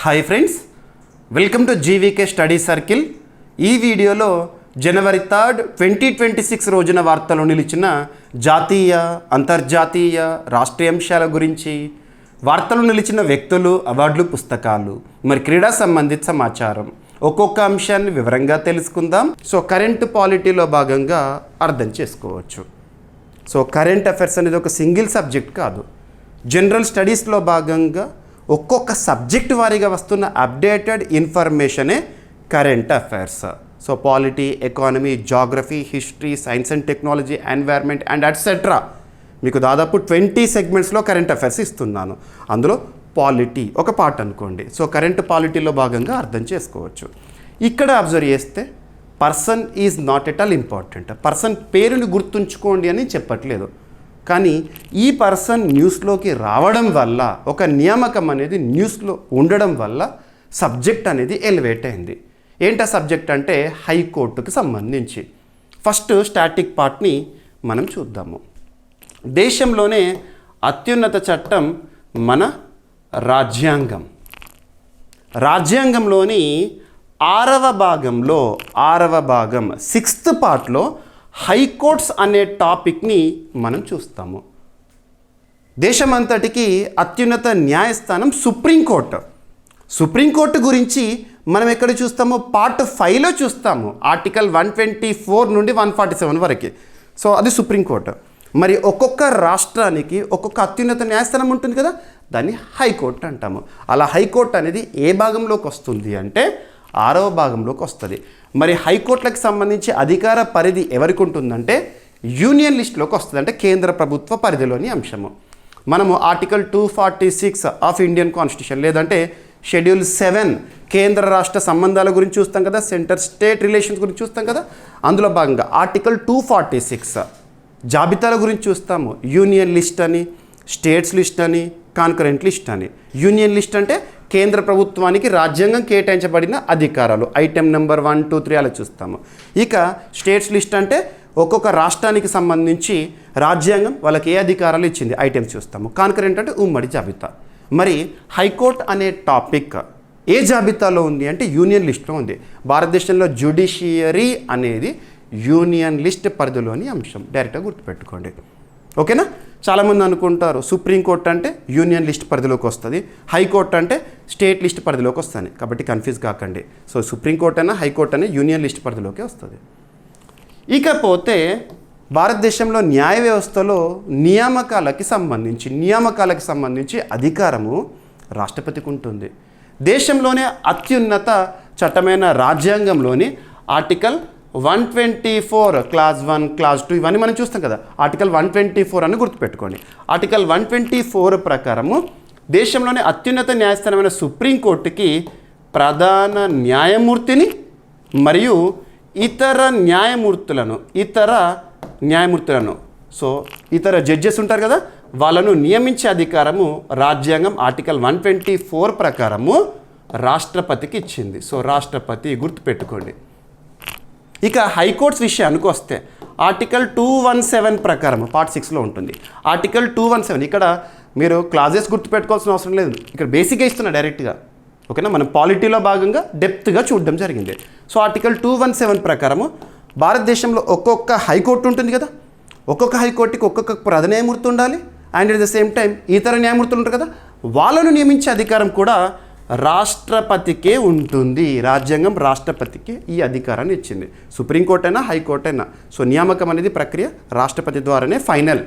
Hi friends, welcome to GVK study circle. ఈ వీడియోలో జనవరి 3, 2026 రోజున వార్తలు నిలిచిన జాతీయ, అంతర్జాతీయ, రాష్ట్రీయ అంశాల గురించి, వార్తలు నిలిచిన వ్యక్తులు, అవార్డులు, పుస్తకాలు, మరి క్రీడా సంబంధిత సమాచారం ఒక్కొక్క అంశాన్ని వివరంగా తెలుసుకుందాం. సో కరెంట్ పాలిటీలో భాగంగా అర్థం చేసుకోవచ్చు. సో కరెంట్ అఫైర్స్ అనేది ఒక సింగిల్ సబ్జెక్ట్ కాదు. జనరల్ స్టడీస్లో భాగంగా ఒక్కొక్క సబ్జెక్ట్ వారీగా వస్తున్న అప్డేటెడ్ ఇన్ఫర్మేషనే current affairs. So polity, economy, geography, history, science and technology, environment and et cetera మీకు దాదాపు 20 సెగ్మెంట్స్లో కరెంట్ అఫైర్స్ ఇస్తున్నాను. అందులో పాలిటీ ఒక పార్ట్ అనుకోండి. సో కరెంట్ పాలిటీలో భాగంగా అర్థం చేసుకోవచ్చు. ఇక్కడ అబ్జర్వ్ చేస్తే person is not at all important. Person పేరుని గుర్తుంచుకోండి అని చెప్పట్లేదు, కానీ ఈ పర్సన్ న్యూస్లోకి రావడం వల్ల, ఒక నియామకం అనేది న్యూస్లో ఉండడం వల్ల సబ్జెక్ట్ అనేది ఎలివేట్ అయింది. ఏంటా సబ్జెక్ట్ అంటే హైకోర్టుకు సంబంధించి. ఫస్ట్ స్టాటిక్ పార్ట్ని మనం చూద్దాము. దేశంలోనే అత్యున్నత చట్టం మన రాజ్యాంగం. రాజ్యాంగంలోని 6వ భాగం 6th పార్ట్లో హైకోర్ట్స్ అనే టాపిక్ని మనం చూస్తాము. దేశమంతటికి అత్యున్నత న్యాయస్థానం సుప్రీంకోర్టు. సుప్రీంకోర్టు గురించి మనం ఎక్కడ చూస్తాము? పార్ట్ 5లో చూస్తాము. ఆర్టికల్ 124 నుండి 147 వరకు. సో అది సుప్రీంకోర్టు. మరి ఒక్కొక్క రాష్ట్రానికి ఒక్కొక్క అత్యున్నత న్యాయస్థానం ఉంటుంది కదా, దాన్ని హైకోర్టు అంటాము. అలా హైకోర్టు అనేది ఏ భాగంలోకి వస్తుంది అంటే 6వ భాగంలోకి వస్తుంది. మరి హైకోర్టులకు సంబంధించి అధికార పరిధి ఎవరికి ఉంటుందంటే యూనియన్ లిస్టులోకి వస్తుంది, అంటే కేంద్ర ప్రభుత్వ పరిధిలోని అంశము. మనము ఆర్టికల్ 246 ఆఫ్ ఇండియన్ కాన్స్టిట్యూషన్, లేదంటే షెడ్యూల్ 7 కేంద్ర రాష్ట్ర సంబంధాల గురించి చూస్తాం కదా, సెంటర్ స్టేట్ రిలేషన్స్ గురించి చూస్తాం కదా. అందులో భాగంగా ఆర్టికల్ 246 జాబితాల గురించి చూస్తాము. యూనియన్ లిస్ట్ అని, స్టేట్స్ లిస్ట్ అని, కాన్కరెంట్ లిస్ట్ అని. యూనియన్ లిస్ట్ అంటే కేంద్ర ప్రభుత్వానికి రాజ్యాంగం కేటాయించబడిన అధికారాలు, ఐటెం నెంబర్ 1, 2, 3 అలా చూస్తాము. ఇక స్టేట్స్ లిస్ట్ అంటే ఒక్కొక్క రాష్ట్రానికి సంబంధించి రాజ్యాంగం వాళ్ళకి ఏ అధికారాలు ఇచ్చింది, ఐటెమ్స్ చూస్తాము. కాన్కరెంట్ అంటే ఉమ్మడి జాబితా. మరి హైకోర్టు అనే టాపిక్ ఏ జాబితాలో ఉంది అంటే యూనియన్ లిస్ట్లో ఉంది. భారతదేశంలో జ్యుడిషియరీ అనేది యూనియన్ లిస్ట్ పరిధిలోని అంశం. డైరెక్ట్గా గుర్తుపెట్టుకోండి, ఓకేనా. చాలామంది అనుకుంటారు సుప్రీంకోర్టు అంటే యూనియన్ లిస్ట్ పరిధిలోకి వస్తుంది, హైకోర్టు అంటే స్టేట్ లిస్ట్ పరిధిలోకి వస్తుంది. కాబట్టి కన్ఫ్యూజ్ కాకండి. సో సుప్రీంకోర్టు అయినా హైకోర్టు అయినా యూనియన్ లిస్ట్ పరిధిలోకి వస్తుంది. ఇకపోతే భారతదేశంలో న్యాయ వ్యవస్థలో నియామకాలకి సంబంధించి అధికారము రాష్ట్రపతికి ఉంటుంది. దేశంలోనే అత్యున్నత చట్టమైన రాజ్యాంగంలోని ఆర్టికల్ 124 క్లాస్ 1, క్లాస్ 2 ఇవన్నీ మనం చూస్తాం కదా. ఆర్టికల్ 124 అని గుర్తుపెట్టుకోండి. ఆర్టికల్ 124 ప్రకారము దేశంలోనే అత్యున్నత న్యాయస్థానమైన సుప్రీంకోర్టుకి ప్రధాన న్యాయమూర్తిని మరియు ఇతర న్యాయమూర్తులను సో ఇతర జడ్జెస్ ఉంటారు కదా, వాళ్ళను నియమించే అధికారము రాజ్యాంగం ఆర్టికల్ 124 ప్రకారము రాష్ట్రపతికి ఇచ్చింది. సో రాష్ట్రపతి గుర్తుపెట్టుకోండి. ఇక హైకోర్ట్స్ విషయానికి వస్తే ఆర్టికల్ 217 ప్రకారం పార్ట్ 6లో ఉంటుంది. ఆర్టికల్ 217 ఇక్కడ మీరు క్లాజెస్ గుర్తుపెట్టుకోవాల్సిన అవసరం లేదు, ఇక్కడ బేసిక్గా ఇస్తున్నా డైరెక్ట్గా, ఓకేనా. మనం పాలిటీలో భాగంగా డెప్త్గా చూడడం జరిగింది. సో ఆర్టికల్ 217 ప్రకారము భారతదేశంలో ఒక్కొక్క హైకోర్టు ఉంటుంది కదా, ఒక్కొక్క హైకోర్టుకి ఒక్కొక్క ప్రధాన న్యాయమూర్తి ఉండాలి. And at the same time ఇతర న్యాయమూర్తులు ఉంటారు కదా, వాళ్ళను నియమించే అధికారం కూడా రాష్ట్రపతికే ఉంటుంది. రాజ్యాంగం రాష్ట్రపతికి ఈ అధికారాన్ని ఇచ్చింది. సుప్రీంకోర్టు అయినా హైకోర్టు అయినా. సో నియామకం అనేది ప్రక్రియ రాష్ట్రపతి ద్వారానే ఫైనల్.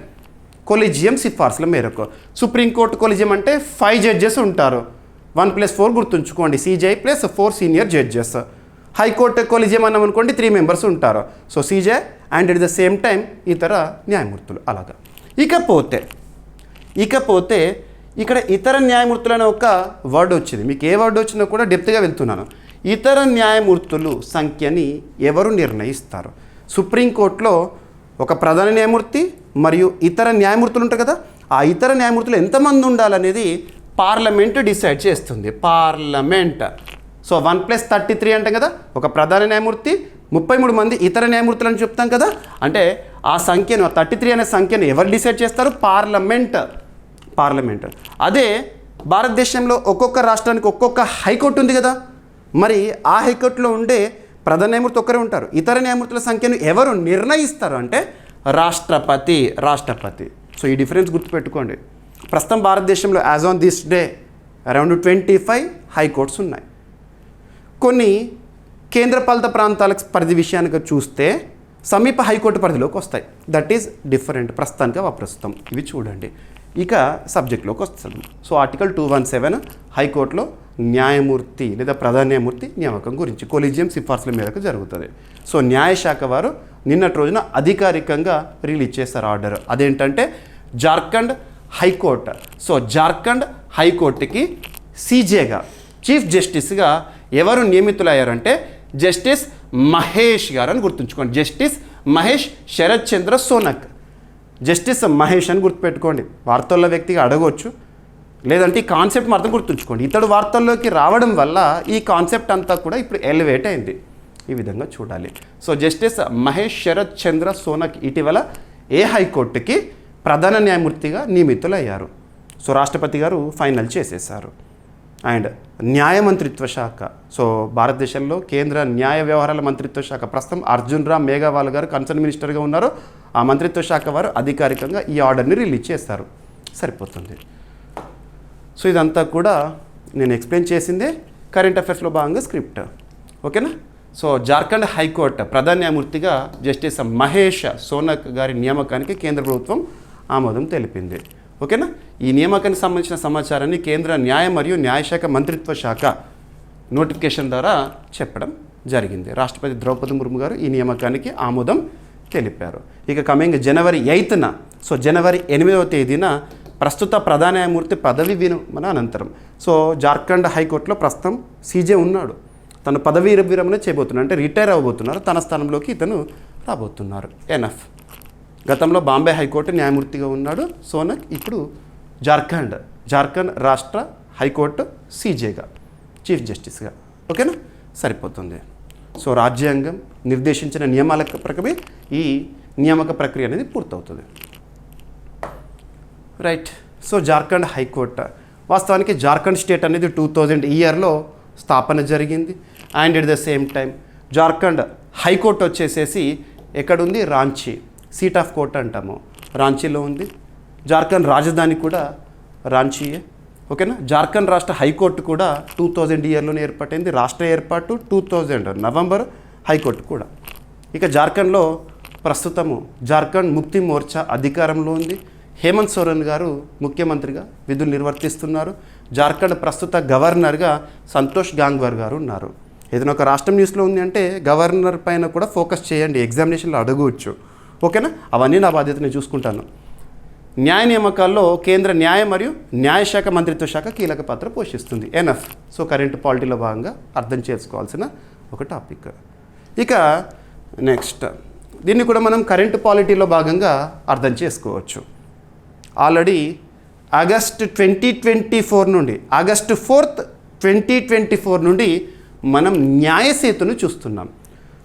కొలిజియం సిఫార్సుల మేరకు. సుప్రీంకోర్టు కొలిజియం అంటే 5 జడ్జెస్ ఉంటారు. 1+4 గుర్తుంచుకోండి, CJI + 4 senior judges. High court collegium అన్నాం అనుకోండి, 3 మెంబర్స్ ఉంటారు. So CJI and at the same time ఇతర న్యాయమూర్తులు అలాగా. ఇకపోతే ఇక్కడ ఇతర న్యాయమూర్తులు అనే ఒక వర్డ్ వచ్చింది. మీకు ఏ వర్డ్ వచ్చినా కూడా డెప్త్గా వెళ్తున్నాను. ఇతర న్యాయమూర్తులు సంఖ్యని ఎవరు నిర్ణయిస్తారు? సుప్రీంకోర్టులో ఒక ప్రధాన న్యాయమూర్తి మరియు ఇతర న్యాయమూర్తులు ఉంటారు కదా, ఆ ఇతర న్యాయమూర్తులు ఎంతమంది ఉండాలనేది పార్లమెంట్ డిసైడ్ చేస్తుంది. పార్లమెంట్. సో 1+33 అంటాం కదా, ఒక ప్రధాన న్యాయమూర్తి 33 మంది ఇతర న్యాయమూర్తులు అని చెప్తాం కదా, అంటే ఆ సంఖ్యను 33 అనే సంఖ్యను ఎవరు డిసైడ్ చేస్తారు? పార్లమెంట్. అదే భారతదేశంలో ఒక్కొక్క రాష్ట్రానికి ఒక్కొక్క హైకోర్టు ఉంది కదా, మరి ఆ హైకోర్టులో ఉండే ప్రధాన న్యాయమూర్తి ఒక్కరే ఉంటారు. ఇతర న్యాయమూర్తుల సంఖ్యను ఎవరు నిర్ణయిస్తారు అంటే రాష్ట్రపతి. సో ఈ డిఫరెన్స్ గుర్తుపెట్టుకోండి. ప్రస్తుతం భారతదేశంలో as on this day around 25 high courts ఉన్నాయి. కొన్ని కేంద్రపాలిత ప్రాంతాల పరిధి విషయానికి చూస్తే సమీప హైకోర్టు పరిధిలోకి వస్తాయి. That is different. ప్రస్తుతానికి అప్రస్తుతం ఇవి చూడండి. ఇక సబ్జెక్ట్లోకి వస్తుంది. సో ఆర్టికల్ 217 హైకోర్టులో న్యాయమూర్తి లేదా ప్రధాన న్యాయమూర్తి నియామకం గురించి కొలీజియం సిఫార్సుల మేరకు జరుగుతుంది. సో న్యాయశాఖ వారు నిన్నటి రోజున అధికారికంగా రిలీజ్ చేస్తారు ఆర్డర్. అదేంటంటే జార్ఖండ్ హైకోర్టు. సో జార్ఖండ్ హైకోర్టుకి సీజేగా చీఫ్ జస్టిస్గా ఎవరు నియమితులయ్యారంటే జస్టిస్ మహేష్ గారు అని గుర్తుంచుకోండి. జస్టిస్ మహేష్ శరత్ చంద్ర సోనక్. జస్టిస్ మహేష్ అని గుర్తుపెట్టుకోండి. వార్తల్లో వ్యక్తిగా అడగవచ్చు, లేదంటే ఈ కాన్సెప్ట్ మాత్రం గుర్తుంచుకోండి. ఇతడు వార్తల్లోకి రావడం వల్ల ఈ కాన్సెప్ట్ అంతా కూడా ఇప్పుడు ఎలివేట్ అయింది. ఈ విధంగా చూడాలి. సో జస్టిస్ మహేష్ శరత్ చంద్ర సోనక్ ఇటీవల ఏ హైకోర్టుకి ప్రధాన న్యాయమూర్తిగా నియమితులయ్యారు. సో రాష్ట్రపతి గారు ఫైనల్ చేసేశారు. అండ్ న్యాయ మంత్రిత్వ శాఖ. సో భారతదేశంలో కేంద్ర న్యాయ వ్యవహారాల మంత్రిత్వ శాఖ ప్రస్తుతం అర్జున్ రామ్ మేఘవాల్ గారు కన్సర్న్ మినిస్టర్గా ఉన్నారు. ఆ మంత్రిత్వ శాఖ వారు అధికారికంగా ఈ ఆర్డర్ని రిలీజ్ చేస్తారు. సరిపోతుంది. సో ఇదంతా కూడా నేను ఎక్స్ప్లెయిన్ చేసిందే కరెంట్ అఫైర్స్లో భాగంగా స్క్రిప్ట్. ఓకేనా. సో జార్ఖండ్ హైకోర్టు ప్రధాన న్యాయమూర్తిగా జస్టిస్ మహేష్ సోనక్ గారి నియామకానికి కేంద్ర ప్రభుత్వం ఆమోదం తెలిపింది. ఓకేనా. ఈ నియామకానికి సంబంధించిన సమాచారాన్ని కేంద్ర న్యాయ మరియు న్యాయశాఖ మంత్రిత్వ శాఖ నోటిఫికేషన్ ద్వారా చెప్పడం జరిగింది. రాష్ట్రపతి ద్రౌపది ముర్ము గారు ఈ నియామకానికి ఆమోదం తెలిపారు. ఇక కమింగ్ జనవరి 8న, సో జనవరి 8వ తేదీన ప్రస్తుత ప్రధాన న్యాయమూర్తి పదవి విరమణ అనంతరం, సో జార్ఖండ్ హైకోర్టులో ప్రస్తుతం సీజే ఉన్నాడు. తను పదవి విరమణ చేయబోతున్నారు, అంటే రిటైర్ అవ్వబోతున్నారు. తన స్థానంలోకి ఇతను రాబోతున్నారు. ఎనఫ్. గతంలో బాంబే హైకోర్టు న్యాయమూర్తిగా ఉన్నాడు సోనక్. ఇప్పుడు జార్ఖండ్ రాష్ట్ర హైకోర్టు సీజేగా చీఫ్ జస్టిస్గా. ఓకేనా. సరిపోతుంది. సో రాజ్యాంగం నిర్దేశించిన నియమాల ప్రకారమే ఈ నియామక ప్రక్రియ అనేది పూర్తవుతుంది. రైట్. సో జార్ఖండ్ హైకోర్టు వాస్తవానికి జార్ఖండ్ స్టేట్ అనేది 2000 ఇయర్లో స్థాపన జరిగింది. And at the same time Jharkhand high court వచ్చేసేసి ఎక్కడుంది? రాంచీ. సీట్ ఆఫ్ కోర్ట్ అంటాము, రాంచీలో ఉంది. జార్ఖండ్ రాజధాని కూడా రాంచీయే. ఓకేనా. జార్ఖండ్ రాష్ట్ర హైకోర్టు కూడా 2000 ఇయర్లోనే ఏర్పాటైంది. రాష్ట్ర ఏర్పాటు 2000 నవంబర్, హైకోర్టు కూడా. ఇక జార్ఖండ్లో ప్రస్తుతము జార్ఖండ్ ముక్తి మోర్చా అధికారంలో ఉంది. హేమంత్ సోరెన్ గారు ముఖ్యమంత్రిగా విధులు నిర్వర్తిస్తున్నారు. జార్ఖండ్ ప్రస్తుత గవర్నర్గా సంతోష్ గాంగ్వార్ గారు ఉన్నారు. ఏదైనా ఒక రాష్ట్రం న్యూస్లో ఉంది అంటే గవర్నర్ పైన కూడా ఫోకస్ చేయండి, ఎగ్జామినేషన్లో అడగవచ్చు. ఓకేనా. అవన్నీ నా బాధ్యత, నేను చూసుకుంటాను. న్యాయ నియామకాల్లో కేంద్ర న్యాయ మరియు న్యాయశాఖ మంత్రిత్వ శాఖ కీలక పాత్ర పోషిస్తుంది. ఎనఫ్. సో కరెంట్ పాలిటీలో భాగంగా అర్థం చేసుకోవాల్సిన ఒక టాపిక్. ఇక నెక్స్ట్, దీన్ని కూడా మనం కరెంట్ పాలిటీలో భాగంగా అర్థం చేసుకోవచ్చు. ఆల్రెడీ ఆగస్ట్ 2024 నుండి, ఆగస్టు 4, 2024 నుండి మనం న్యాయసేతును చూస్తున్నాం.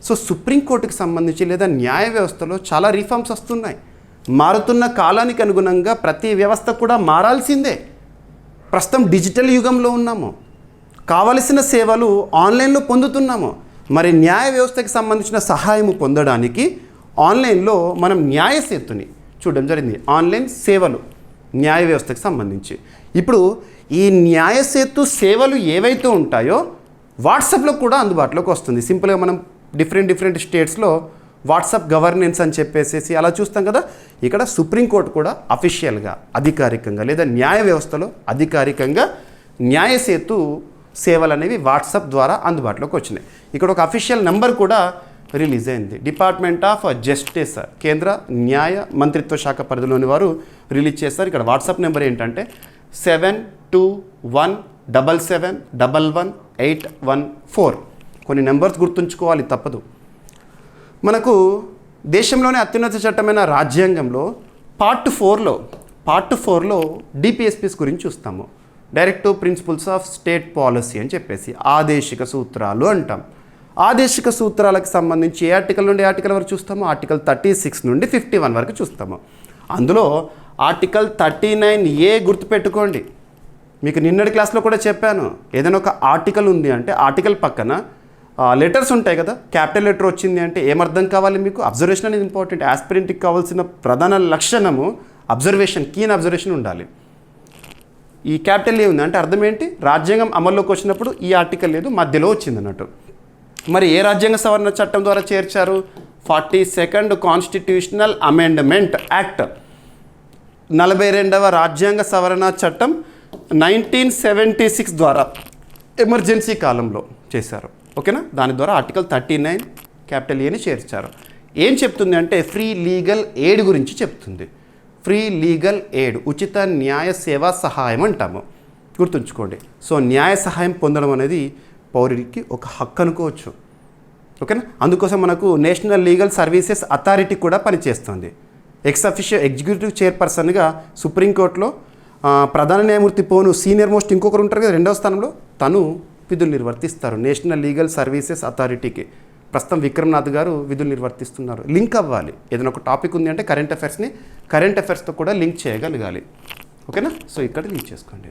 సో సుప్రీంకోర్టుకి సంబంధించి లేదా న్యాయ వ్యవస్థలో చాలా రిఫార్మ్స్ వస్తున్నాయి. మారుతున్న కాలానికి అనుగుణంగా ప్రతి వ్యవస్థ కూడా మారాల్సిందే. ప్రస్తుతం డిజిటల్ యుగంలో ఉన్నాము. కావలసిన సేవలు ఆన్లైన్లో పొందుతున్నాము. మరి న్యాయ వ్యవస్థకి సంబంధించిన సహాయం పొందడానికి ఆన్లైన్లో మనం న్యాయసేతుని చూడడం జరిగింది. ఆన్లైన్ సేవలు న్యాయ వ్యవస్థకి సంబంధించి. ఇప్పుడు ఈ న్యాయసేతు సేవలు ఏవైతే ఉంటాయో వాట్సాప్లో కూడా అందుబాటులోకి వస్తుంది. సింపుల్గా మనం డిఫరెంట్ స్టేట్స్లో వాట్సాప్ గవర్నెన్స్ అని చెప్పేసి అలా చూస్తాం కదా. ఇక్కడ సుప్రీంకోర్టు కూడా అఫీషియల్గా, అధికారికంగా లేదా న్యాయ వ్యవస్థలో అధికారికంగా న్యాయసేతు సేవలు అనేవి వాట్సాప్ ద్వారా అందుబాటులోకి వచ్చినాయి. ఇక్కడ ఒక అఫీషియల్ నెంబర్ కూడా రిలీజ్ అయింది. డిపార్ట్మెంట్ ఆఫ్ జస్టిస్, కేంద్ర న్యాయ మంత్రిత్వ శాఖ పరిధిలోని వారు రిలీజ్ చేస్తారు. ఇక్కడ వాట్సాప్ నెంబర్ ఏంటంటే 721777111814. కొన్ని నెంబర్స్ గుర్తుంచుకోవాలి, తప్పదు. మనకు దేశంలోనే అత్యున్నత చట్టమైన రాజ్యాంగంలో పార్ట్ 4లో డిపిఎస్పిస్ గురించి చూస్తాము. Directive principles of state policy అని చెప్పేసి ఆదేశిక సూత్రాలు అంటాం. ఆదేశిక సూత్రాలకు సంబంధించి ఏ ఆర్టికల్ నుండి ఆర్టికల్ వరకు చూస్తాము? ఆర్టికల్ 36 నుండి 51 వరకు చూస్తాము. అందులో ఆర్టికల్ 39A గుర్తుపెట్టుకోండి. మీకు నిన్నటి క్లాస్లో కూడా చెప్పాను, ఏదైనా ఒక ఆర్టికల్ ఉంది అంటే ఆర్టికల్ పక్కన లెటర్స్ ఉంటాయి కదా, క్యాపిటల్ లెటర్ వచ్చింది అంటే ఏమర్థం కావాలి మీకు? అబ్జర్వేషన్ అనేది ఇంపార్టెంట్. యాస్పిరెంట్కి కావాల్సిన ప్రధాన లక్షణము అబ్జర్వేషన్, కీన్ అబ్జర్వేషన్ ఉండాలి. ఈ క్యాపిటల్ ఏ ఉంది అంటే అర్థం ఏంటి? రాజ్యాంగం అమల్లోకి వచ్చినప్పుడు ఈ ఆర్టికల్ లేదు, మధ్యలో వచ్చింది అన్నట్టు. మరి ఏ రాజ్యాంగ సవరణ చట్టం ద్వారా చేర్చారు? 42nd కాన్స్టిట్యూషనల్ అమెండ్మెంట్ యాక్ట్, 42వ రాజ్యాంగ సవరణ చట్టం 1976 ద్వారా ఎమర్జెన్సీ కాలంలో చేశారు. ఓకేనా? దాని ద్వారా ఆర్టికల్ 39 క్యాపిటల్ ఏని చేర్చారు. ఏం చెప్తుంది అంటే ఫ్రీ లీగల్ ఎయిడ్ గురించి చెప్తుంది. ఫ్రీ లీగల్ ఎయిడ్, ఉచిత న్యాయ సేవా సహాయం అంటాము, గుర్తుంచుకోండి. సో న్యాయ సహాయం పొందడం అనేది పౌరుడికి ఒక హక్కు అనుకోవచ్చు. ఓకేనా? అందుకోసం మనకు నేషనల్ లీగల్ సర్వీసెస్ అథారిటీ కూడా పనిచేస్తుంది. ఎక్స్ అఫీషియో ఎగ్జిక్యూటివ్ చైర్పర్సన్గా సుప్రీంకోర్టులో ప్రధాన న్యాయమూర్తి పోను సీనియర్ మోస్ట్ ఇంకొకరు ఉంటారు కదా, 2వ స్థానంలో, తను విధులు నిర్వర్తిస్తారు నేషనల్ లీగల్ సర్వీసెస్ అథారిటీకి. ప్రస్తుతం విక్రమ్నాథ్ గారు విధులు నిర్వర్తిస్తున్నారు. లింక్ అవ్వాలి. ఏదైనా ఒక టాపిక్ ఉంది అంటే కరెంట్ అఫైర్స్తో కూడా లింక్ చేయగలగాలి. ఓకేనా? సో ఇక్కడ లింక్ చేసుకోండి.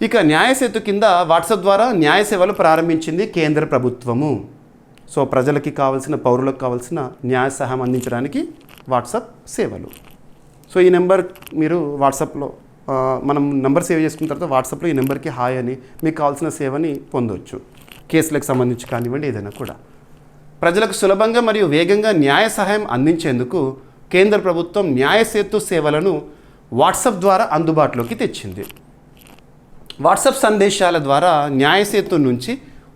ఇక న్యాయసేతు కింద వాట్సాప్ ద్వారా న్యాయ సేవలు ప్రారంభించింది కేంద్ర ప్రభుత్వము. సో ప్రజలకి కావాల్సిన, పౌరులకు కావాల్సిన న్యాయ సహాయం అందించడానికి వాట్సాప్ సేవలు. సో ఈ నెంబర్ మీరు వాట్సాప్లో మనం నెంబర్ సేవ్ చేసుకున్న తర్వాత వాట్సాప్లో ఈ నెంబర్కి హాయ్ అని మీకు కావాల్సిన సేవని పొందవచ్చు. కేసులకు సంబంధించి కానివ్వండి, ఏదైనా కూడా. ప్రజలకు సులభంగా మరియు వేగంగా న్యాయ సహాయం అందించేందుకు కేంద్ర ప్రభుత్వం న్యాయసేతు సేవలను వాట్సాప్ ద్వారా అందుబాటులోకి తెచ్చింది. వాట్సాప్ సందేశాల ద్వారా న్యాయసేతు నుంచి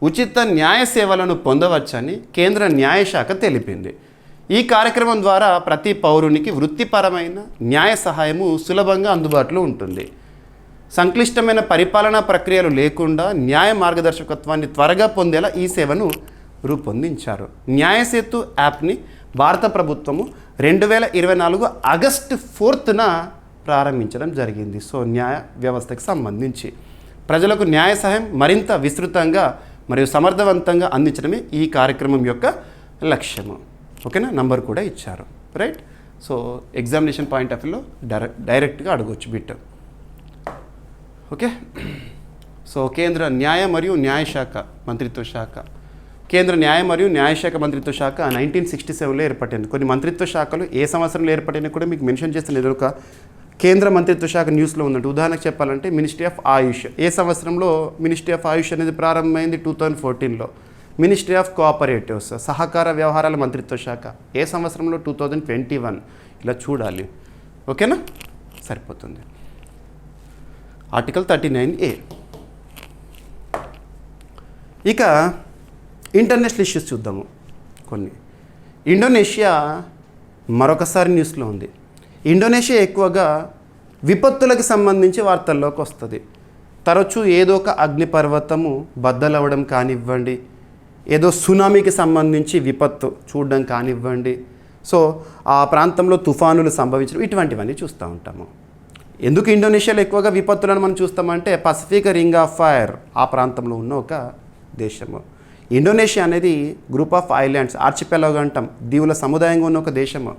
ఉచిత న్యాయ సేవలను పొందవచ్చని కేంద్ర న్యాయశాఖ తెలిపింది. ఈ కార్యక్రమం ద్వారా ప్రతి పౌరునికి వృత్తిపరమైన న్యాయ సహాయము సులభంగా అందుబాటులో ఉంటుంది. సంక్లిష్టమైన పరిపాలనా ప్రక్రియలు లేకుండా న్యాయ మార్గదర్శకత్వాన్ని త్వరగా పొందేలా ఈ సేవను రూపొందించారు. న్యాయసేతు యాప్ని భారత ప్రభుత్వము 2024 ఆగస్టు 4న ప్రారంభించడం జరిగింది. సో న్యాయ వ్యవస్థకు సంబంధించి ప్రజలకు న్యాయ సహాయం మరింత విస్తృతంగా మరియు సమర్థవంతంగా అందించడమే ఈ కార్యక్రమం యొక్క లక్ష్యము. ఓకేనా? నంబర్ కూడా ఇచ్చారు, right? So examination point of వ్యూలో డైరెక్ట్గా అడగవచ్చు బిట్. ఓకే. సో కేంద్ర న్యాయ మరియు న్యాయశాఖ మంత్రిత్వ శాఖ, కేంద్ర న్యాయ మరియు న్యాయశాఖ మంత్రిత్వ శాఖ 1967లో ఏర్పడింది. కొన్ని మంత్రిత్వ శాఖలు ఏ సంవత్సరంలో ఏర్పడినా కూడా మీకు మెన్షన్ చేస్తున్న ఏదో ఒక కేంద్ర మంత్రిత్వ శాఖ న్యూస్లో ఉందంటే, ఉదాహరణకు చెప్పాలంటే మినిస్ట్రీ ఆఫ్ ఆయుష్. ఏ సంవత్సరంలో మినిస్ట్రీ ఆఫ్ ఆయుష్ అనేది ప్రారంభమైంది? 2014లో. మినిస్ట్రీ ఆఫ్ కోఆపరేటివ్స్, సహకార వ్యవహారాల మంత్రిత్వ శాఖ ఏ సంవత్సరంలో? 2021. ఇలా చూడాలి. ఓకేనా? సరిపోతుంది. Article 39A. ఇక ఇంటర్నేషనల్ ఇష్యూస్ చూద్దాము కొన్ని. ఇండోనేషియా మరొకసారి న్యూస్లో ఉంది. ఇండోనేషియా ఎక్కువగా విపత్తులకు సంబంధించి వార్తల్లోకి వస్తుంది. తరచూ ఏదో ఒక అగ్నిపర్వతము బద్దలవ్వడం కానివ్వండి, ఏదో సునామీకి సంబంధించి విపత్తు చూడడం కానివ్వండి, సో ఆ ప్రాంతంలో తుఫానులు సంభవించడం, ఇటువంటివన్నీ చూస్తూ ఉంటాము. ఎందుకు ఇండోనేషియాలో ఎక్కువగా విపత్తులను మనం చూస్తామంటే పసిఫిక్ రింగ్ ఆఫ్ ఫైర్ ఆ ప్రాంతంలో ఉన్న ఒక దేశము. ఇండోనేషియా అనేది గ్రూప్ ఆఫ్ ఐలాండ్స్, ఆర్చిపెలాగో అంటాం, దీవుల సముదాయంగా ఉన్న ఒక దేశము.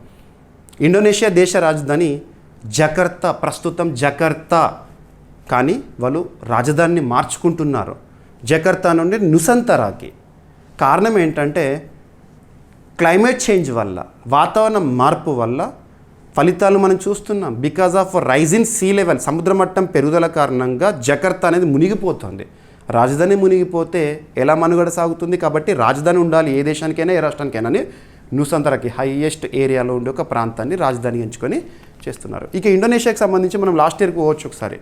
ఇండోనేషియా దేశ రాజధాని జకర్తా, ప్రస్తుతం జకర్తా, కానీ వాళ్ళు రాజధానిని మార్చుకుంటున్నారు జకర్తా నుండి నుసంతరాకి. కారణం ఏంటంటే క్లైమేట్ చేంజ్ వల్ల, వాతావరణ మార్పు వల్ల ఫలితాలు మనం చూస్తున్నాం. Because of rising sea level, సముద్ర మట్టం పెరుగుదల కారణంగా జకర్తా అనేది మునిగిపోతుంది. రాజధాని మునిగిపోతే ఎలా మనుగడ సాగుతుంది? కాబట్టి రాజధాని ఉండాలి ఏ దేశానికైనా ఏ రాష్ట్రానికైనా అని నుసంతరాకి హైయెస్ట్ ఏరియాలో ఉండే ఒక ప్రాంతాన్ని రాజధాని ఎంచుకొని చేస్తున్నారు. ఇక ఇండోనేషియాకి సంబంధించి మనం లాస్ట్ ఇయర్కి పోవచ్చు ఒకసారి.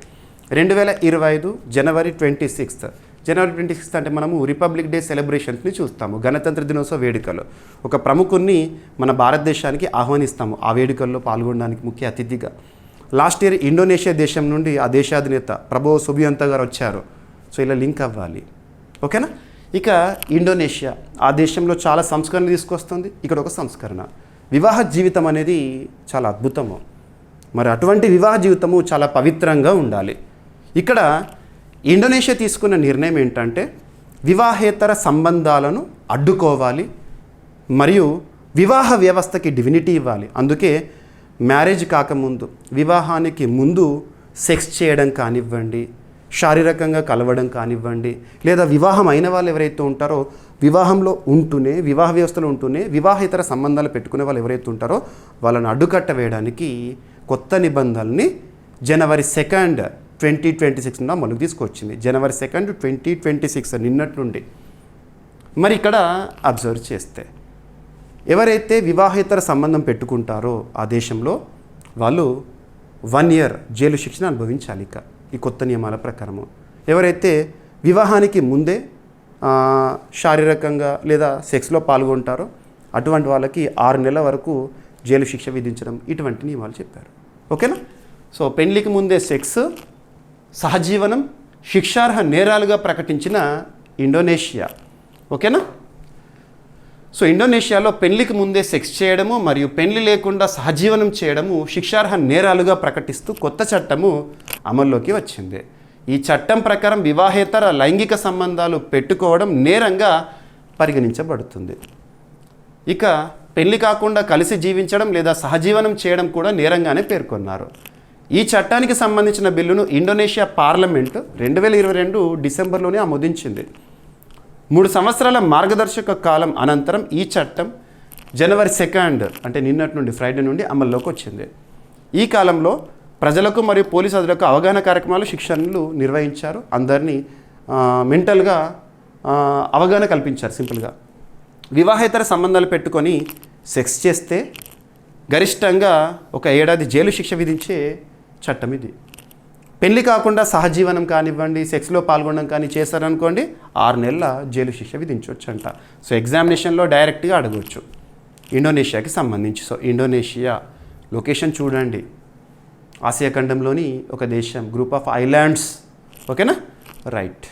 2025 జనవరి 26 అంటే మనము రిపబ్లిక్ డే సెలబ్రేషన్స్ని చూస్తాము, గణతంత్ర దినోత్సవ వేడుకలు. ఒక ప్రముఖుని మన భారతదేశానికి ఆహ్వానిస్తాము ఆ వేడుకల్లో పాల్గొనడానికి ముఖ్య అతిథిగా. లాస్ట్ ఇయర్ ఇండోనేషియా దేశం నుండి ఆ దేశాధినేత ప్రభోవో సుబియాంతో గారు వచ్చారు. సో ఇలా లింక్ అవ్వాలి. ఓకేనా? ఇక ఇండోనేషియా ఆ దేశంలో చాలా సంస్కరణలు తీసుకొస్తుంది. ఇక్కడ ఒక సంస్కరణ, వివాహ జీవితం అనేది చాలా అద్భుతము. మరి అటువంటి వివాహ జీవితము చాలా పవిత్రంగా ఉండాలి. ఇక్కడ ఇండోనేషియా తీసుకున్న నిర్ణయం ఏంటంటే వివాహేతర సంబంధాలను అడ్డుకోవాలి మరియు వివాహ వ్యవస్థకి డివినిటీ ఇవ్వాలి. అందుకే మ్యారేజ్ కాకముందు, వివాహానికి ముందు సెక్స్ చేయడం కానివ్వండి, శారీరకంగా కలవడం కానివ్వండి, లేదా వివాహం అయిన వాళ్ళు ఎవరైతే ఉంటారో వివాహంలో ఉంటూనే, వివాహ వ్యవస్థలో ఉంటూనే వివాహేతర సంబంధాలు పెట్టుకునే వాళ్ళు ఎవరైతే ఉంటారో వాళ్ళని అడ్డుకట్ట వేయడానికి కొత్త నిబంధనల్ని జనవరి 2, 2026 అమలుకు తీసుకొచ్చింది. జనవరి 2, 2026 నిన్నటి నుండి. మరి ఇక్కడ అబ్జర్వ్ చేస్తే ఎవరైతే వివాహేతర సంబంధం పెట్టుకుంటారో ఆ దేశంలో వాళ్ళు 1 year జైలు శిక్షను అనుభవించాలి. ఇక ఈ కొత్త నియమాల ప్రకారము ఎవరైతే వివాహానికి ముందే శారీరకంగా లేదా సెక్స్లో పాల్గొంటారో అటువంటి వాళ్ళకి 6 నెలల వరకు జైలు శిక్ష విధించడం, ఇటువంటి నియమాలు చెప్పారు. ఓకేనా? సో పెళ్లికి ముందే సెక్స్, సహజీవనం శిక్షార్హ నేరాలుగా ప్రకటించిన ఇండోనేషియా. ఓకేనా? సో ఇండోనేషియాలో పెళ్లికి ముందే సెక్స్ చేయడము మరియు పెళ్లి లేకుండా సహజీవనం చేయడము శిక్షార్హ నేరాలుగా ప్రకటిస్తూ కొత్త చట్టము అమల్లోకి వచ్చింది. ఈ చట్టం ప్రకారం వివాహేతర లైంగిక సంబంధాలు పెట్టుకోవడం నేరంగా పరిగణించబడుతుంది. ఇక పెళ్లి కాకుండా కలిసి జీవించడం లేదా సహజీవనం చేయడం కూడా నేరంగానే పేర్కొన్నారు. ఈ చట్టానికి సంబంధించిన బిల్లును ఇండోనేషియా పార్లమెంటు 2022 డిసెంబర్లోనే ఆమోదించింది. 3 సంవత్సరాల మార్గదర్శక కాలం అనంతరం ఈ చట్టం జనవరి 2 అంటే నిన్నటి నుండి, ఫ్రైడే నుండి అమల్లోకి వచ్చింది. ఈ కాలంలో ప్రజలకు మరియు పోలీసు అధికారులకు అవగాహన కార్యక్రమాలు, శిక్షణలు నిర్వహించారు. అందరినీ మెంటల్గా అవగాహన కల్పించారు. సింపుల్గా వివాహేతర సంబంధాలు పెట్టుకొని సెక్స్ చేస్తే గరిష్టంగా 1 ఏడాది జైలు శిక్ష విధించే చట్టం ఇది. పెళ్లి కాకుండా సహజీవనం కానివ్వండి, సెక్స్లో పాల్గొనడం కానీ చేశారనుకోండి 6 నెలల జైలు శిక్ష విధించవచ్చు అంట. సో ఎగ్జామినేషన్లో డైరెక్ట్గా అడగవచ్చు ఇండోనేషియాకి సంబంధించి. సో ఇండోనేషియా లొకేషన్ చూడండి, ఆసియా ఖండంలోని ఒక దేశం, గ్రూప్ ఆఫ్ ఐలాండ్స్. ఓకేనా? రైట్.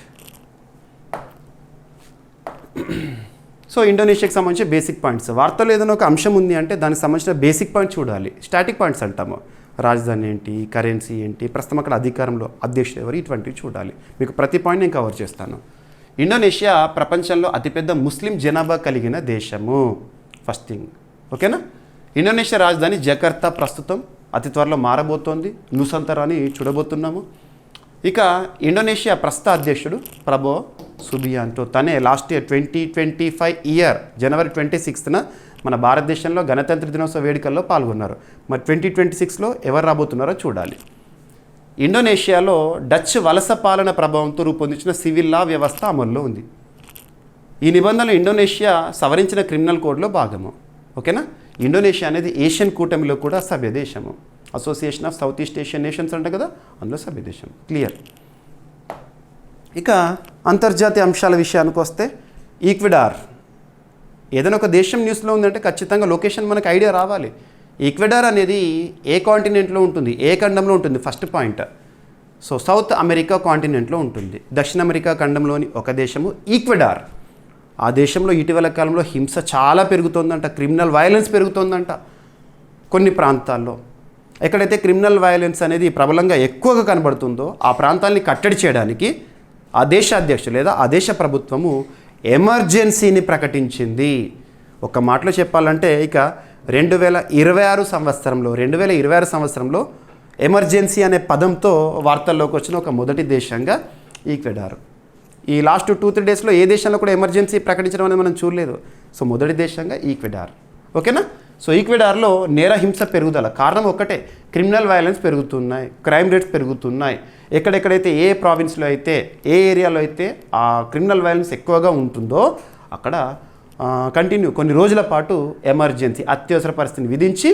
సో ఇండోనేషియాకి సంబంధించి బేసిక్ పాయింట్స్. వార్తలో ఏదైనా ఒక అంశం ఉంది అంటే దానికి సంబంధించిన బేసిక్ పాయింట్స్ చూడాలి. స్టాటిక్ పాయింట్స్ అంటాము. రాజధాని ఏంటి, కరెన్సీ ఏంటి, ప్రస్తుతం అక్కడ అధికారంలో అధ్యక్షుడు ఎవరు, ఇటువంటివి చూడాలి. మీకు ప్రతి పాయింట్ నేను కవర్ చేస్తాను. ఇండోనేషియా ప్రపంచంలో అతిపెద్ద ముస్లిం జనాభా కలిగిన దేశము. First thing. ఓకేనా? ఇండోనేషియా రాజధాని జకర్తా ప్రస్తుతం అతి త్వరలో మారబోతోంది. నూసంతరాని చూడబోతున్నాము. ఇక ఇండోనేషియా ప్రస్తుత అధ్యక్షుడు ప్రబో సుబియాంటో. తనే లాస్ట్ ఇయర్ 2025 జనవరి 26న మన భారతదేశంలో గణతంత్ర దినోత్సవ వేడుకల్లో పాల్గొన్నారు. మరి 2026లో ఎవరు రాబోతున్నారో చూడాలి. ఇండోనేషియాలో డచ్ వలస పాలన ప్రభావంతో రూపొందించిన సివిల్ లా వ్యవస్థ అమల్లో ఉంది. ఈ నిబంధనలు ఇండోనేషియా సవరించిన క్రిమినల్ కోడ్లో భాగము. ఓకేనా? ఇండోనేషియా అనేది ఏషియన్ కూటమిలో కూడా సభ్య దేశము. Association of south east Asian nations అంట కదా, అందులో సభ్య దేశం. క్లియర్. ఇక అంతర్జాతీయ అంశాల విషయానికి వస్తే ఈక్వెడార్. ఏదైనా ఒక దేశం న్యూస్లో ఉందంటే ఖచ్చితంగా లొకేషన్ మనకు ఐడియా రావాలి. ఈక్వెడార్ అనేది ఏ కాంటినెంట్లో ఉంటుంది, ఏ ఖండంలో ఉంటుంది? First point. So South America కాంటినెంట్లో ఉంటుంది. దక్షిణ అమెరికా ఖండంలోని ఒక దేశము ఈక్వెడార్. ఆ దేశంలో ఇటీవల కాలంలో హింస చాలా పెరుగుతోందంట, క్రిమినల్ వైలెన్స్ పెరుగుతోందంట. కొన్ని ప్రాంతాల్లో ఎక్కడైతే క్రిమినల్ వైలెన్స్ అనేది ప్రబలంగా ఎక్కువగా కనబడుతుందో ఆ ప్రాంతాలని కట్టడి చేయడానికి ఆ దేశ అధ్యక్షుడు లేదా ఆ దేశ ప్రభుత్వము ఎమర్జెన్సీని ప్రకటించింది. ఒక మాటలో చెప్పాలంటే ఇక 2026 సంవత్సరంలో ఎమర్జెన్సీ అనే పదంతో వార్తల్లోకి వచ్చిన ఒక మొదటి దేశంగా ఈక్వెడార్. ఈ లాస్ట్ 2-3 డేస్లో ఏ దేశంలో కూడా ఎమర్జెన్సీ ప్రకటించడం అనేది మనం చూడలేదు. సో మొదటి దేశంగా ఈక్వెడార్. ఓకేనా? సో ఈక్వెడార్లో నేర హింస పెరుగుదల కారణం ఒక్కటే, క్రిమినల్ వైలెన్స్ పెరుగుతున్నాయి, క్రైమ్ రేట్స్ పెరుగుతున్నాయి. ఎక్కడెక్కడైతే ఏ ప్రావిన్స్లో అయితే, ఏ ఏరియాలో అయితే ఆ క్రిమినల్ వైలెన్స్ ఎక్కువగా ఉంటుందో అక్కడ కొన్ని రోజుల పాటు ఎమర్జెన్సీ, అత్యవసర పరిస్థితిని విధించి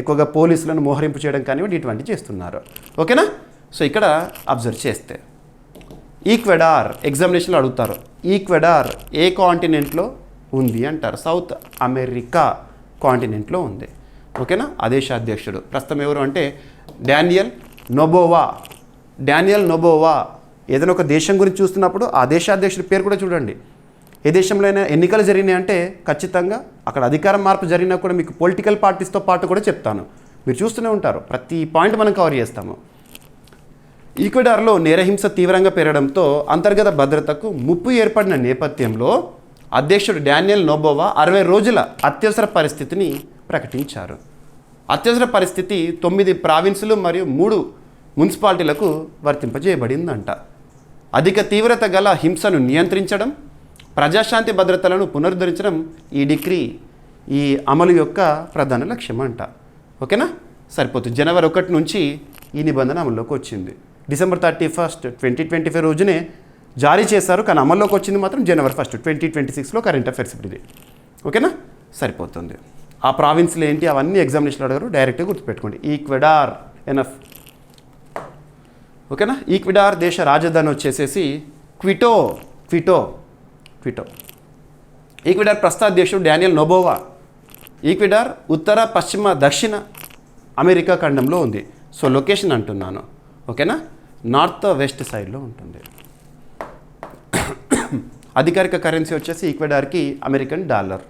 ఎక్కువగా పోలీసులను మోహరింపు చేయడం కానివ్వండి, ఇటువంటి చేస్తున్నారు. ఓకేనా? సో ఇక్కడ అబ్జర్వ్ చేస్తే ఈక్వెడార్ ఎగ్జామినేషన్లో అడుగుతారు. ఈక్వెడార్ ఏ కాంటినెంట్లో ఉంది అంటారు? సౌత్ అమెరికా కాంటినెంట్లో ఉంది. ఓకేనా? ఆ దేశ అధ్యక్షుడు ప్రస్తుతం ఎవరు అంటే డానియల్ నోబోవా. ఏదైనా ఒక దేశం గురించి చూస్తున్నప్పుడు ఆ దేశాధ్యక్షుడి పేరు కూడా చూడండి. ఏ దేశంలో అయినా ఎన్నికలు జరిగినాయి అంటే ఖచ్చితంగా అక్కడ అధికారం మార్పు జరిగినా కూడా మీకు పొలిటికల్ పార్టీస్తో పాటు కూడా చెప్తాను, మీరు చూస్తూనే ఉంటారు. ప్రతి పాయింట్ మనం కవర్ చేస్తాము. ఈక్వెడార్లో నేరహింస తీవ్రంగా పెరగడంతో అంతర్గత భద్రతకు ముప్పు ఏర్పడిన నేపథ్యంలో అధ్యక్షుడు డానియల్ నోబోవా 60 రోజుల అత్యవసర పరిస్థితిని ప్రకటించారు. అత్యవసర పరిస్థితి 9 ప్రావిన్సులు మరియు 3 మున్సిపాలిటీలకు వర్తింపజేయబడిందంట. అధిక తీవ్రత గల హింసను నియంత్రించడం, ప్రజాశాంతి భద్రతలను పునరుద్ధరించడం ఈ డిగ్రీ ఈ అమలు యొక్క ప్రధాన లక్ష్యం అంట. ఓకేనా, సరిపోతుంది. జనవరి 1 నుంచి ఈ నిబంధన అమల్లోకి వచ్చింది. డిసెంబర్ 31, 2025 రోజునే జారీ చేశారు, కానీ అమల్లోకి వచ్చింది మాత్రం జనవరి 1, 2026లో కరెంట్ అఫైర్స్ ఇది. ఓకేనా, సరిపోతుంది. ఆ ప్రావిన్స్లు ఏంటి అవన్నీ ఎగ్జామినేషన్లో అడగారు, డైరెక్ట్గా గుర్తుపెట్టుకోండి. Ecuador enough. ఓకేనా, ఈక్వెడార్ దేశ రాజధాని వచ్చేసేసి క్విటో. ఈక్వెడార్ ప్రస్తుత అధ్యక్షుడు డానియల్ నోబోవా. ఈక్వెడార్ ఉత్తర, పశ్చిమ, దక్షిణ అమెరికా ఖండంలో ఉంది. సో లొకేషన్ అంటున్నాను. ఓకేనా, నార్త్ వెస్ట్ సైడ్లో ఉంటుంది. అధికారిక కరెన్సీ వచ్చేసి ఈక్వెడార్కి అమెరికన్ డాలర్.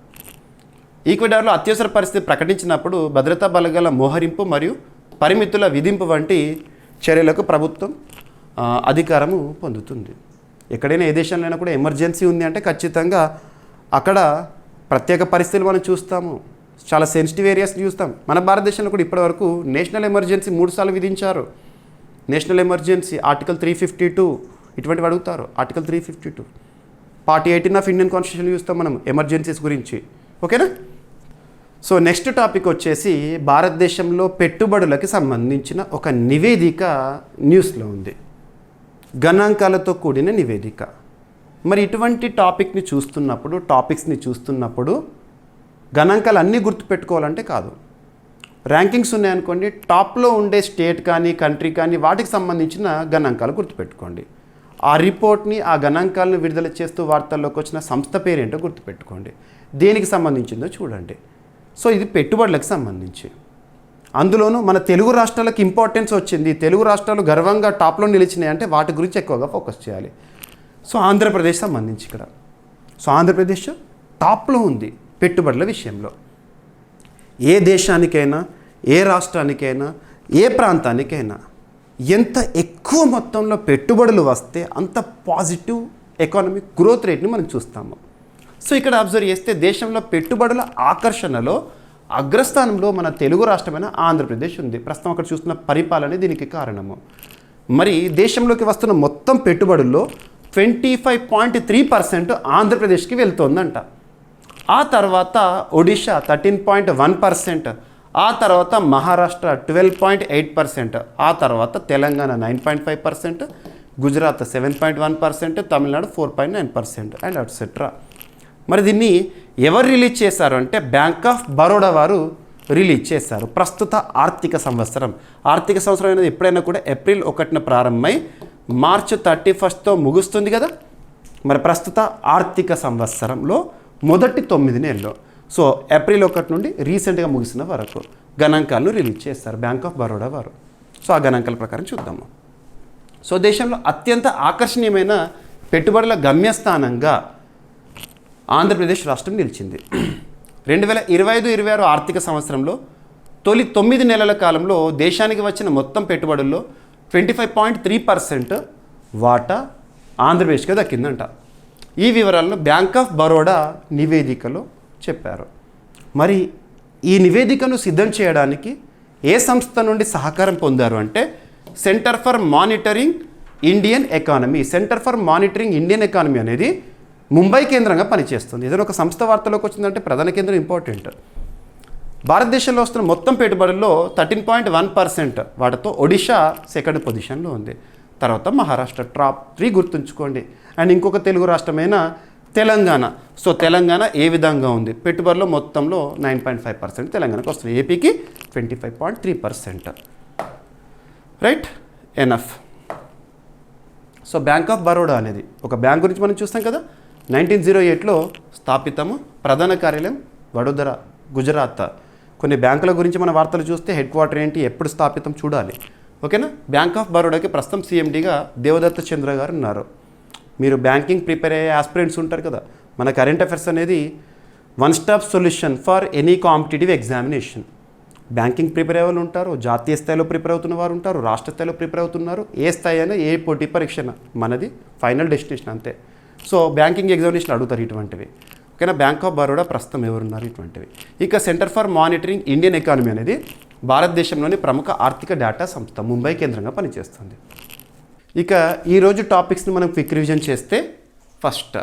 ఈక్వెడార్లో అత్యవసర పరిస్థితి ప్రకటించినప్పుడు భద్రతా బలగాల మోహరింపు మరియు పరిమితుల విధింపు వంటి చర్యలకు ప్రభుత్వం అధికారము పొందుతుంది. ఎక్కడైనా ఏ దేశంలో కూడా ఎమర్జెన్సీ ఉంది అంటే ఖచ్చితంగా అక్కడ ప్రత్యేక పరిస్థితులు మనం చూస్తాము, చాలా సెన్సిటివ్ ఏరియాస్ చూస్తాం. మన భారతదేశంలో కూడా ఇప్పటివరకు నేషనల్ ఎమర్జెన్సీ 3 సార్లు విధించారు. నేషనల్ ఎమర్జెన్సీ ఆర్టికల్ 352 ఇటువంటివి అడుగుతారు. Article 352 part 18 of Indian constitution చూస్తాం మనం ఎమర్జెన్సీస్ గురించి. ఓకేనా, సో నెక్స్ట్ టాపిక్ వచ్చేసి భారతదేశంలో పెట్టుబడులకి సంబంధించిన ఒక నివేదిక న్యూస్లో ఉంది, గణాంకాలతో కూడిన నివేదిక. మరి ఇటువంటి టాపిక్స్ని చూస్తున్నప్పుడు గణాంకాలు అన్నీ గుర్తుపెట్టుకోవాలంటే కాదు. ర్యాంకింగ్స్ ఉన్నాయనుకోండి, టాప్లో ఉండే స్టేట్ కానీ కంట్రీ కానీ వాటికి సంబంధించిన గణాంకాలు గుర్తుపెట్టుకోండి. ఆ రిపోర్ట్ని, ఆ గణాంకాలను విడుదల చేస్తూ వార్తల్లోకి వచ్చిన సంస్థ పేరేంటో గుర్తుపెట్టుకోండి. దేనికి సంబంధించిందో చూడండి. సో ఇది పెట్టుబడులకు సంబంధించి. అందులోనూ మన తెలుగు రాష్ట్రాలకు ఇంపార్టెన్స్ వచ్చింది. తెలుగు రాష్ట్రాలు గర్వంగా టాప్లో నిలిచినాయి అంటే వాటి గురించి ఎక్కువగా ఫోకస్ చేయాలి. సో ఆంధ్రప్రదేశ్ సంబంధించి ఇక్కడ. సో ఆంధ్రప్రదేశ్ టాప్లో ఉంది పెట్టుబడుల విషయంలో. ఏ దేశానికైనా, ఏ రాష్ట్రానికైనా, ఏ ప్రాంతానికైనా ఎంత ఎక్కువ మొత్తంలో పెట్టుబడులు వస్తే అంత పాజిటివ్ ఎకానమిక్ గ్రోత్ రేట్ని మనం చూస్తాము. సో ఇక్కడ అబ్జర్వ్ చేస్తే దేశంలో పెట్టుబడుల ఆకర్షణలో అగ్రస్థానంలో మన తెలుగు రాష్ట్రమైన ఆంధ్రప్రదేశ్ ఉంది. ప్రస్తుతం అక్కడ చూస్తున్న పరిపాలన దీనికి కారణము. మరి దేశంలోకి వస్తున్న మొత్తం పెట్టుబడుల్లో 25.3% ఆంధ్రప్రదేశ్కి వెళ్తోందంట. ఆ తర్వాత ఒడిషా 13.1%, ఆ తర్వాత మహారాష్ట్ర 12.8%, ఆ తర్వాత తెలంగాణ 9.5%, గుజరాత్ 7.1%, తమిళనాడు 4.9% అండ్ ఎట్సెట్రా. మరి దీన్ని ఎవరు రిలీజ్ చేశారు అంటే బ్యాంక్ ఆఫ్ బరోడా వారు రిలీజ్ చేశారు. ప్రస్తుత ఆర్థిక సంవత్సరం అనేది ఎప్పుడైనా కూడా ఏప్రిల్ 1న ప్రారంభమై మార్చ్ 31తో ముగుస్తుంది కదా. మరి ప్రస్తుత ఆర్థిక సంవత్సరంలో మొదటి 9 నెలలు, సో ఏప్రిల్ 1 నుండి రీసెంట్గా ముగిసిన వరకు గణాంకాలను రిలీజ్ చేస్తారు బ్యాంక్ ఆఫ్ బరోడా వారు. సో ఆ గణాంకాల ప్రకారం చూద్దాము. సో దేశంలో అత్యంత ఆకర్షణీయమైన పెట్టుబడుల గమ్యస్థానంగా ఆంధ్రప్రదేశ్ రాష్ట్రం నిలిచింది. 2025-26 ఆర్థిక సంవత్సరంలో తొలి 9 నెలల కాలంలో దేశానికి వచ్చిన మొత్తం పెట్టుబడుల్లో 25.3% వాటా ఆంధ్రప్రదేశ్కి దక్కిందంట. ఈ వివరాలను బ్యాంక్ ఆఫ్ బరోడా నివేదికలో చెప్పారు. మరి ఈ నివేదికను సిద్ధం చేయడానికి ఏ సంస్థ నుండి సహకారం పొందారు అంటే centre for monitoring Indian economy. Centre for monitoring Indian economy అనేది ముంబై కేంద్రంగా పనిచేస్తుంది. ఏదైనా ఒక సంస్థ వార్తలోకి వచ్చిందంటే ప్రధాన కేంద్రం ఇంపార్టెంట్. భారతదేశంలో వస్తున్న మొత్తం పెట్టుబడుల్లో 13.1% వాటితో ఒడిషా సెకండ్ పొజిషన్లో ఉంది. తర్వాత మహారాష్ట్ర టాప్ 3 గుర్తుంచుకోండి. అండ్ ఇంకొక తెలుగు రాష్ట్రమైన తెలంగాణ. సో తెలంగాణ ఏ విధంగా ఉంది పెట్టుబడుల్లో మొత్తంలో 9.5% తెలంగాణకు వస్తుంది. ఏపీకి 25.3%. Right, enough. So bank of Baroda అనేది ఒక బ్యాంక్ గురించి మనం చూస్తాం కదా. 1908లో స్థాపితము. ప్రధాన కార్యాలయం వడోదర, గుజరాత్. కొన్ని బ్యాంకుల గురించి మన వార్తలు చూస్తే హెడ్ క్వార్టర్ ఏంటి, ఎప్పుడు స్థాపితం చూడాలి. ఓకేనా. బ్యాంక్ ఆఫ్ బరోడాకి ప్రస్తుతం సీఎండీగా దేవదత్త చంద్ర గారు ఉన్నారు. మీరు బ్యాంకింగ్ ప్రిపేర్ అయ్యే ఆస్పిరెంట్స్ ఉంటారు కదా, మన కరెంట్ అఫైర్స్ అనేది 1 stop solution for any competitive examination. Banking prepare అయ్యే వాళ్ళు ఉంటారు, జాతీయ స్థాయిలో ప్రిపేర్ అవుతున్న వారు ఉంటారు, రాష్ట్ర స్థాయిలో ప్రిపేర్ అవుతున్నారు. ఏ స్థాయి అయినా, ఏ పోటీ పరీక్ష మనది ఫైనల్ డెస్టినేషన్ అంతే. సో బ్యాంకింగ్ ఎగ్జామినేషన్ అడుగుతారు ఇటువంటివి. ఓకేనా. బ్యాంక్ ఆఫ్ బరోడా ప్రస్తుతం ఎవరున్నారు ఇటువంటివి. ఇక centre for monitoring Indian economy అనేది భారతదేశంలోని ప్రముఖ ఆర్థిక డేటా సంస్థ, ముంబై కేంద్రంగా పనిచేస్తుంది. ఇక ఈరోజు టాపిక్స్ని మనం క్విక్ రివిజన్ చేస్తే, ఫస్ట్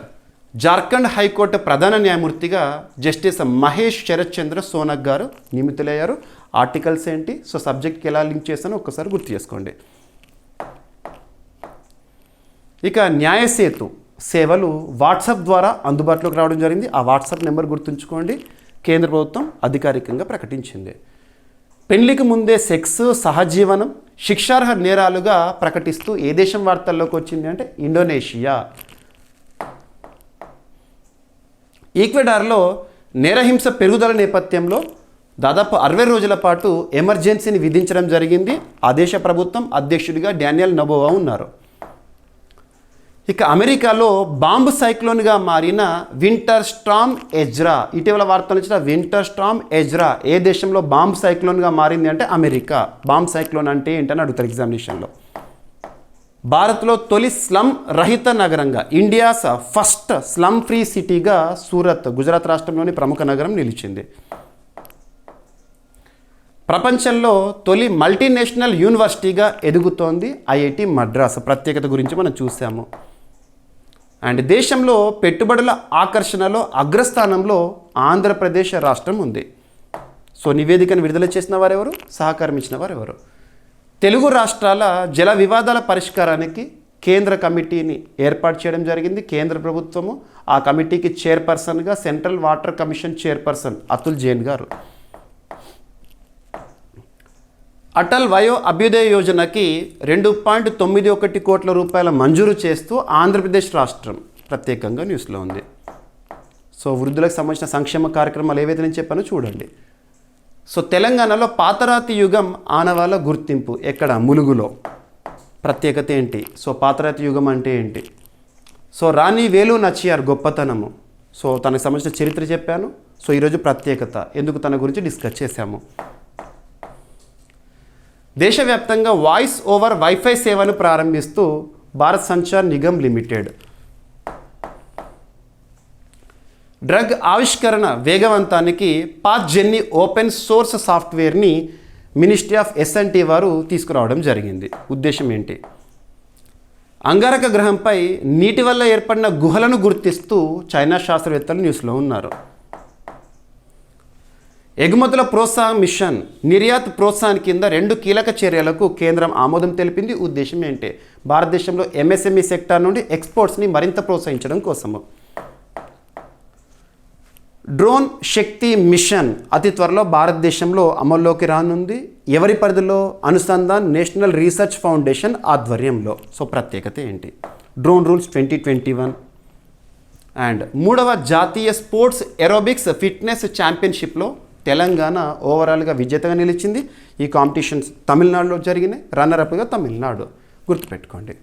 జార్ఖండ్ హైకోర్టు ప్రధాన న్యాయమూర్తిగా జస్టిస్ మహేష్ శరత్ చంద్ర సోనక్ గారు నియమితులయ్యారు. ఆర్టికల్స్ ఏంటి, సో సబ్జెక్ట్కి ఎలా లింక్ చేస్తానో ఒక్కసారి గుర్తు చేసుకోండి. ఇక న్యాయసేతు సేవలు వాట్సాప్ ద్వారా అందుబాటులోకి రావడం జరిగింది. ఆ వాట్సాప్ నెంబర్ గుర్తుంచుకోండి, కేంద్ర ప్రభుత్వం అధికారికంగా ప్రకటించింది. పెళ్లికి ముందే సెక్స్, సహజీవనం శిక్షార్హ నేరాలుగా ప్రకటిస్తూ ఏ దేశం వార్తల్లోకి వచ్చింది అంటే ఇండోనేషియా. ఈక్వెడార్లో నేరహింస పెరుగుదల నేపథ్యంలో దాదాపు 60 రోజుల పాటు ఎమర్జెన్సీని విధించడం జరిగింది. ఆ దేశ ప్రభుత్వం అధ్యక్షుడిగా డానియల్ నబోవా ఉన్నారు. ఇక అమెరికాలో బాంబు సైక్లోన్గా మారిన వింటర్ స్టార్మ్ ఎజ్రా, ఇటీవల వార్తలు ఇచ్చిన వింటర్ స్టార్మ్ ఎజ్రా ఏ దేశంలో బాంబు సైక్లోన్గా మారింది అంటే అమెరికా. బాంబు సైక్లోన్ అంటే ఏంటని అడుగుతారు ఎగ్జామినేషన్లో. భారత్లో తొలి స్లమ్ రహిత నగరంగా, ఇండియాస్ ఫస్ట్ స్లమ్ ఫ్రీ సిటీగా సూరత్, గుజరాత్ రాష్ట్రంలోని ప్రముఖ నగరం నిలిచింది. ప్రపంచంలో తొలి మల్టీనేషనల్ యూనివర్సిటీగా ఎదుగుతోంది ఐఐటి మద్రాస్. ప్రత్యేకత గురించి మనం చూసాము. అండ్ దేశంలో పెట్టుబడుల ఆకర్షణలో అగ్రస్థానంలో ఆంధ్రప్రదేశ్ రాష్ట్రం ఉంది. సో నివేదికను విడుదల చేసిన వారెవరు, సహకారం ఇచ్చిన వారెవరు? తెలుగు రాష్ట్రాల జల వివాదాల పరిష్కారానికి కేంద్ర కమిటీని ఏర్పాటు చేయడం జరిగింది కేంద్ర ప్రభుత్వము. ఆ కమిటీకి చైర్పర్సన్గా Central Water Commission chairperson Atul Jain garu. Atal వయో అభ్యుదయ యోజనకి 2.91 కోట్ల రూపాయల మంజూరు చేస్తూ ఆంధ్రప్రదేశ్ రాష్ట్రం ప్రత్యేకంగా న్యూస్లో ఉంది. సో వృద్ధులకు సంబంధించిన సంక్షేమ కార్యక్రమాలు ఏవైతే నేను చెప్పానో చూడండి. సో తెలంగాణలో పాతరాతి యుగం ఆనవాళ్ళ గుర్తింపు ఎక్కడ, ములుగులో. ప్రత్యేకత ఏంటి, సో పాతరాతి యుగం అంటే ఏంటి? సో రాణి వేలు నచ్చియార్ గొప్పతనము, సో తనకు సంబంధించిన చరిత్ర చెప్పాను. సో ఈరోజు ప్రత్యేకత ఎందుకు తన గురించి డిస్కస్ చేశాము. దేశవ్యాప్తంగా వాయిస్ ఓవర్ వైఫై సేవను ప్రారంభిస్తూ భారత్ సంచార్ నిగమ్ లిమిటెడ్. డ్రగ్ ఆవిష్కరణ వేగవంతానికి పాత్ జెన్నీ ఓపెన్ సోర్స్ సాఫ్ట్వేర్ని మినిస్ట్రీ ఆఫ్ ఎస్ఎన్టీ వారు తీసుకురావడం జరిగింది. ఉద్దేశం ఏంటి? అంగారక గ్రహంపై నీటి వల్ల ఏర్పడిన గుహలను గుర్తిస్తూ చైనా శాస్త్రవేత్తలు న్యూస్లో ఉన్నారు. ఎగుమతుల ప్రోత్సాహ మిషన్ నిర్యాత్ ప్రోత్సాహం కింద 2 కీలక చర్యలకు కేంద్రం ఆమోదం తెలిపింది. ఉద్దేశం ఏంటి? భారతదేశంలో ఎంఎస్ఎంఈ సెక్టార్ నుండి ఎక్స్పోర్ట్స్ని మరింత ప్రోత్సహించడం కోసము. డ్రోన్ శక్తి మిషన్ అతి త్వరలో భారతదేశంలో అమల్లోకి రానుంది. ఎవరి పరిధిలో? అనుసంధాన్ నేషనల్ రీసెర్చ్ ఫౌండేషన్ ఆధ్వర్యంలో. సో ప్రత్యేకత ఏంటి? Drone rules 2021. అండ్ 3వ జాతీయ స్పోర్ట్స్ ఏరోబిక్స్ ఫిట్నెస్ ఛాంపియన్షిప్లో తెలంగాణ ఓవరాల్గా విజేతగా నిలిచింది. ఈ కాంపిటీషన్స్ తమిళనాడులో జరిగినాయి. రన్నరప్గా తమిళనాడు. గుర్తుపెట్టుకోండి.